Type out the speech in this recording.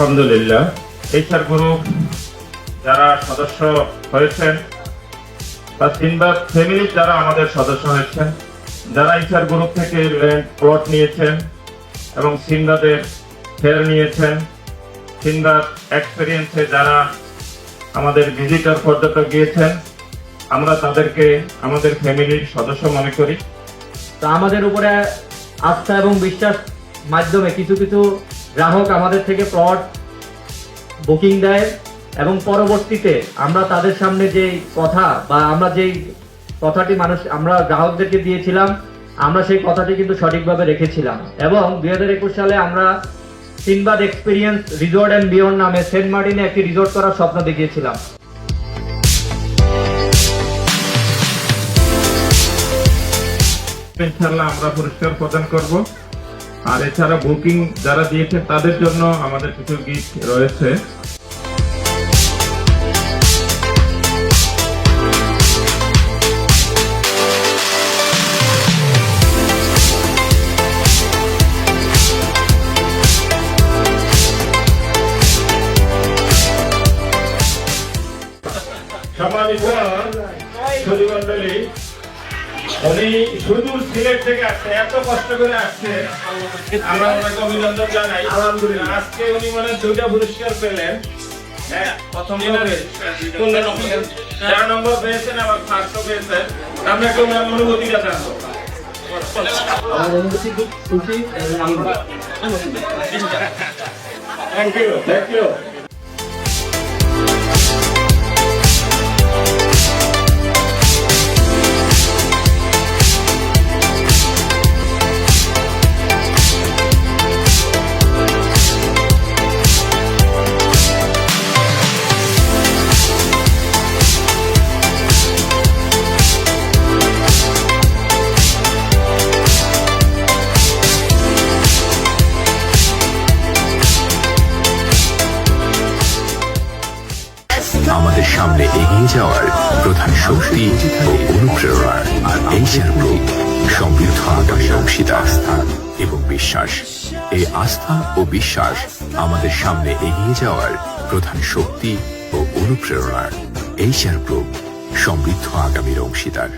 আলহামদুলিল্লাহ HR group যারা সদস্য হয়েছেন বা সিনবাদ ফ্যামিলি যারা আমাদের সদস্য হয়েছেন, যারা এইচআর গ্রুপ থেকে ল্যান্ড প্লট নিয়েছেন এবং সিনবাদের শেয়ার নিয়েছেন, সিনবাদ এক্সপেরিয়েন্সে যারা আমাদের ভিজিটর পর্যটক গিয়েছেন, আমরা তাদেরকে আমাদের ফ্যামিলির সদস্য মনে করি। তো আমাদের উপরে আস্থা এবং বিশ্বাস মাধ্যমে কিছু কিছু গ্রাহক আমাদের থেকে প্লট বুকিং দেয় এবং পরবর্তীতে আমরা তাদের সামনে যেই কথা বা আমরা যেই কথাটি আমরা গ্রাহকদেরকে দিয়েছিলাম, আমরা সেই কথাটি কিন্তু সঠিকভাবে রেখেছিলাম এবং 2021 সালে আমরা Sinbad experience resort and beyond নামে সেন্ট মার্টিনে একটি রিসোর্ট করার স্বপ্ন দেখিয়েছিলাম। ইনশাআল্লাহ আমরা পুরস্কার প্রদান করব। আর এছাড়া বুকিং যারা দিয়েছেন তাদের জন্য আমাদের কিছু গিফট রয়েছে। সম্মানিত সুধীমণ্ডলী, উনি সুদূর সিলেট থেকে আসছে, এত কষ্ট করে আসছে, আমরা ওনাকে অভিনন্দন জানাই। আলহামদুলিল্লাহ আজকে উনি মানে 2টা পুরস্কার পেলেন। প্রথম 4 নম্বর পেয়েছেন, আবার 1st পেয়েছেন। আমরা একটু ওনার অনুভূতিটা জানবো। Thank you. আমাদের সামনে এগিয়ে যাওয়ার প্রধান শক্তি ও অনুপ্রেরণা আর এইচআর গ্রুপ সমৃদ্ধ আগামীর অংশীদার এবং বিশ্বাস। এই আস্থা ও বিশ্বাস আমাদের সামনে এগিয়ে যাওয়ার প্রধান শক্তি ও অনুপ্রেরণা। এইচআর গ্রুপ সমৃদ্ধ আগামীর অংশীদার।